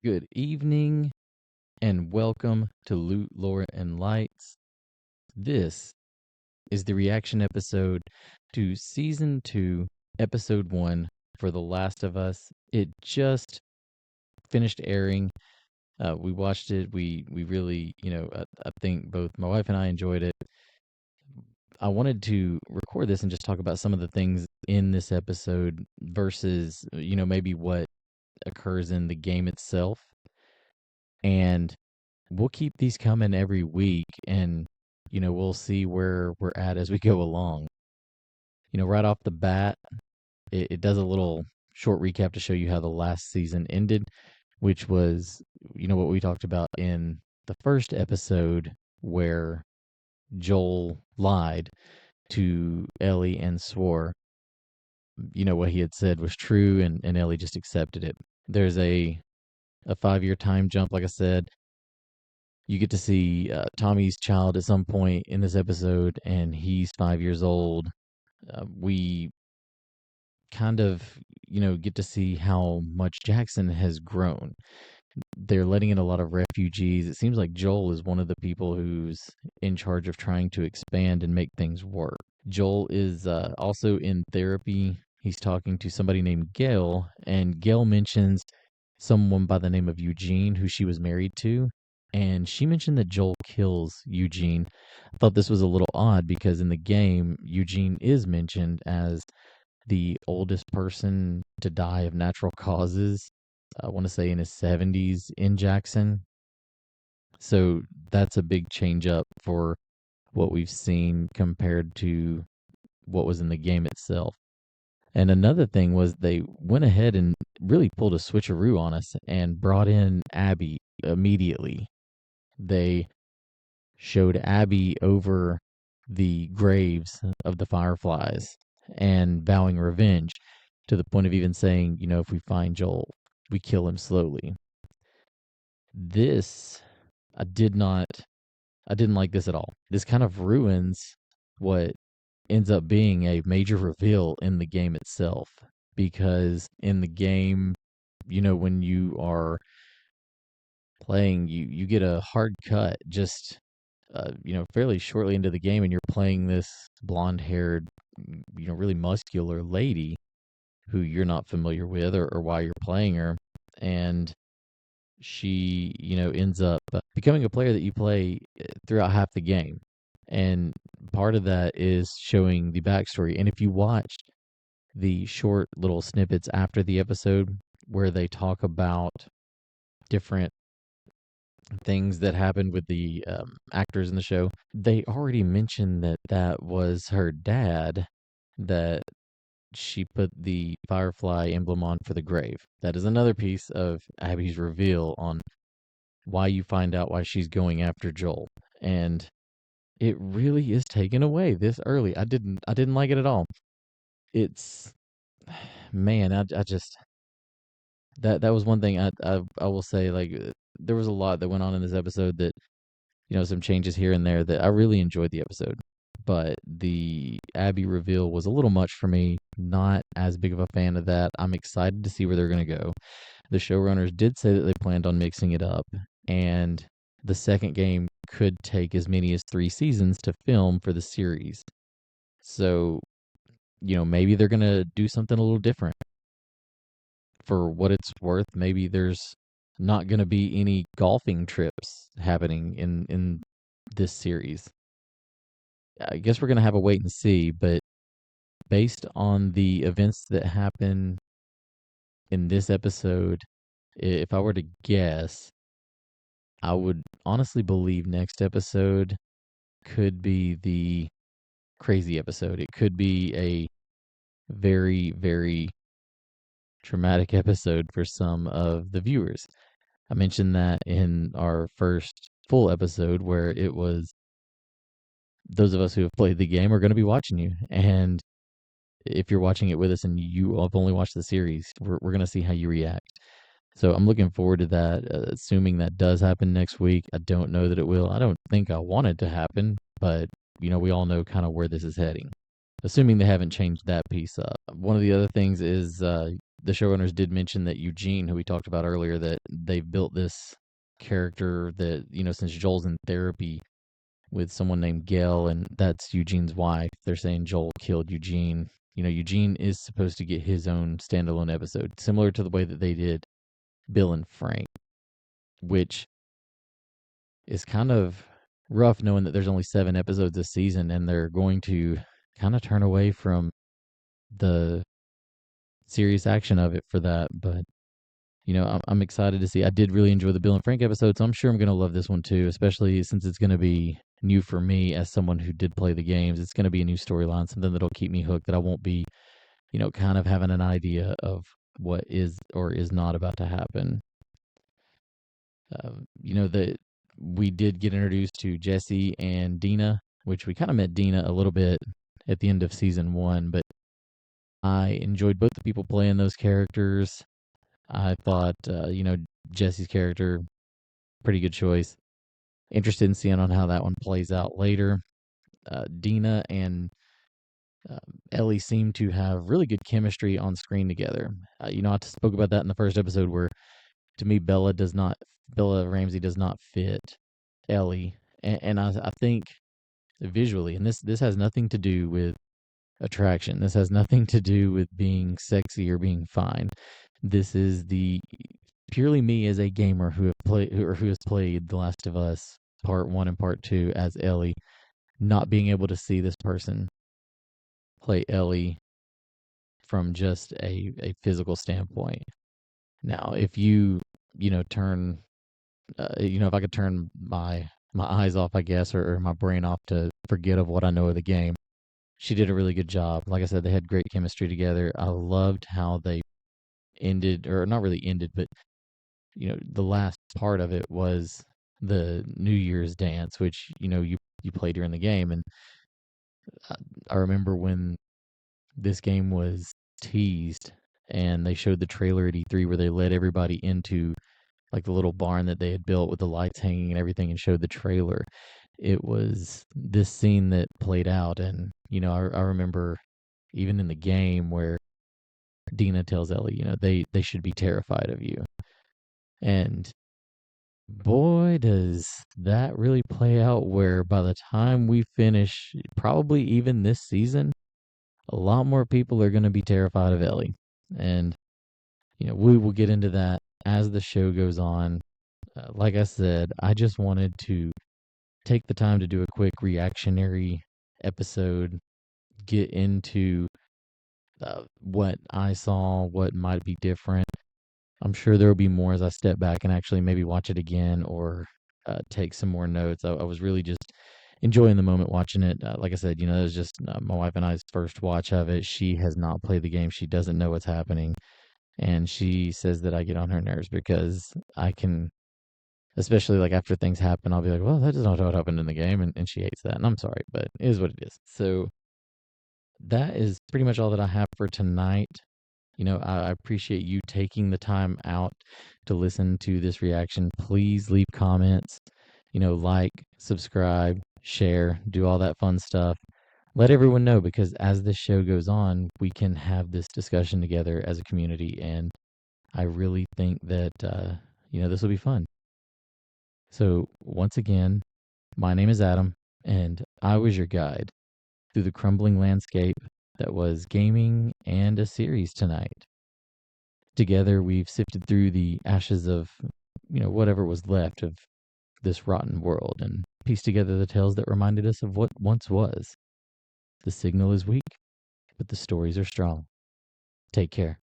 Good evening and welcome to Loot, Lore, and Lights. This is the reaction episode to Season 2, Episode 1 for The Last of Us. It just finished airing. We watched it. We really, I think both my wife and I enjoyed it. I wanted to record this and just talk about some of the things in this episode versus, maybe what occurs in the game itself. And we'll keep these coming every week and we'll see where we're at as we go along. Right off the bat, it does a little short recap to show you how the last season ended, which was what we talked about in the first episode where Joel lied to Ellie and swore what he had said was true, and Ellie just accepted it. There's a 5-year time jump, like I said. You get to see Tommy's child at some point in this episode, and he's 5 years old. We kind of, get to see how much Jackson has grown. They're letting in a lot of refugees. It seems like Joel is one of the people who's in charge of trying to expand and make things work. Joel is also in therapy. He's talking to somebody named Gail, and Gail mentions someone by the name of Eugene, who she was married to. And she mentioned that Joel kills Eugene. I thought this was a little odd because in the game, Eugene is mentioned as the oldest person to die of natural causes. I want to say in his 70s in Jackson. So that's a big change up for what we've seen compared to what was in the game itself. And another thing was they went ahead and really pulled a switcheroo on us and brought in Abby immediately. They showed Abby over the graves of the Fireflies and vowing revenge to the point of even saying, if we find Joel, we kill him slowly. This, I didn't like this at all. This kind of ruins what ends up being a major reveal in the game itself, because in the game, when you are playing, you get a hard cut just fairly shortly into the game, and you're playing this blonde-haired, really muscular lady who you're not familiar with or why you're playing her, and she ends up becoming a player that you play throughout half the game. And part of that is showing the backstory. And if you watch the short little snippets after the episode where they talk about different things that happened with the actors in the show, they already mentioned that was her dad that she put the Firefly emblem on for the grave. That is another piece of Abby's reveal on why you find out why she's going after Joel. And it really is taken away this early. I didn't like it at all. It's, man, I just, that was one thing I will say, like, there was a lot that went on in this episode that, some changes here and there that I really enjoyed the episode. But the Abby reveal was a little much for me. Not as big of a fan of that. I'm excited to see where they're going to go. The showrunners did say that they planned on mixing it up, and the second game could take as many as 3 seasons to film for the series. So, maybe they're going to do something a little different. For what it's worth, maybe there's not going to be any golfing trips happening in this series. I guess we're going to have a wait and see, but based on the events that happen in this episode, if I were to guess, I would honestly believe next episode could be the crazy episode. It could be a very, very traumatic episode for some of the viewers. I mentioned that in our first full episode where it was those of us who have played the game are going to be watching you. And if you're watching it with us and you have only watched the series, we're going to see how you react. So I'm looking forward to that, assuming that does happen next week. I don't know that it will. I don't think I want it to happen, but, we all know kind of where this is heading, assuming they haven't changed that piece up. One of the other things is the showrunners did mention that Eugene, who we talked about earlier, that they've built this character that, since Joel's in therapy with someone named Gail, and that's Eugene's wife, they're saying Joel killed Eugene. Eugene is supposed to get his own standalone episode, similar to the way that they did Bill and Frank, which is kind of rough knowing that there's only 7 episodes this season and they're going to kind of turn away from the serious action of it for that. But, I'm excited to see. I did really enjoy the Bill and Frank episode, so I'm sure I'm going to love this one too, especially since it's going to be new for me as someone who did play the games. It's going to be a new storyline, something that'll keep me hooked, that I won't be, kind of having an idea of what is or is not about to happen. That we did get introduced to Jesse and Dina, which we kind of met Dina a little bit at the end of season 1, but I enjoyed both the people playing those characters. I thought, Jesse's character, pretty good choice. Interested in seeing on how that one plays out later. Dina and Ellie seem to have really good chemistry on screen together. I spoke about that in the first episode where, to me, Bella Ramsey does not fit Ellie. And I think visually, and this has nothing to do with attraction. This has nothing to do with being sexy or being fine. This is the purely me as a gamer who has played The Last of Us Part 1 and Part 2 as Ellie, not being able to see this person play Ellie from just a physical standpoint. Now, if turn, if I could turn my eyes off, I guess, or my brain off to forget of what I know of the game, she did a really good job. Like I said, they had great chemistry together. I loved how they ended, or not really ended, but the last part of it was the New Year's dance, which you play during the game. And I remember when this game was teased and they showed the trailer at E3 where they led everybody into like the little barn that they had built with the lights hanging and everything and showed the trailer. It was this scene that played out. And I remember even in the game where Dina tells Ellie, they should be terrified of you. And boy, does that really play out, where by the time we finish, probably even this season, a lot more people are going to be terrified of Ellie. And, we will get into that as the show goes on. Like I said, I just wanted to take the time to do a quick reactionary episode, get into what I saw, what might be different. I'm sure there will be more as I step back and actually maybe watch it again or take some more notes. I was really just enjoying the moment watching it. Like I said, it was just my wife and I's first watch of it. She has not played the game. She doesn't know what's happening. And she says that I get on her nerves because I can, especially like after things happen, I'll be like, well, that is not what happened in the game. And she hates that. And I'm sorry, but it is what it is. So that is pretty much all that I have for tonight. I appreciate you taking the time out to listen to this reaction. Please leave comments, like, subscribe, share, do all that fun stuff. Let everyone know, because as this show goes on, we can have this discussion together as a community. And I really think that, this will be fun. So once again, my name is Adam, and I was your guide through the crumbling landscape that was gaming and a series tonight. Together, we've sifted through the ashes of, whatever was left of this rotten world and pieced together the tales that reminded us of what once was. The signal is weak, but the stories are strong. Take care.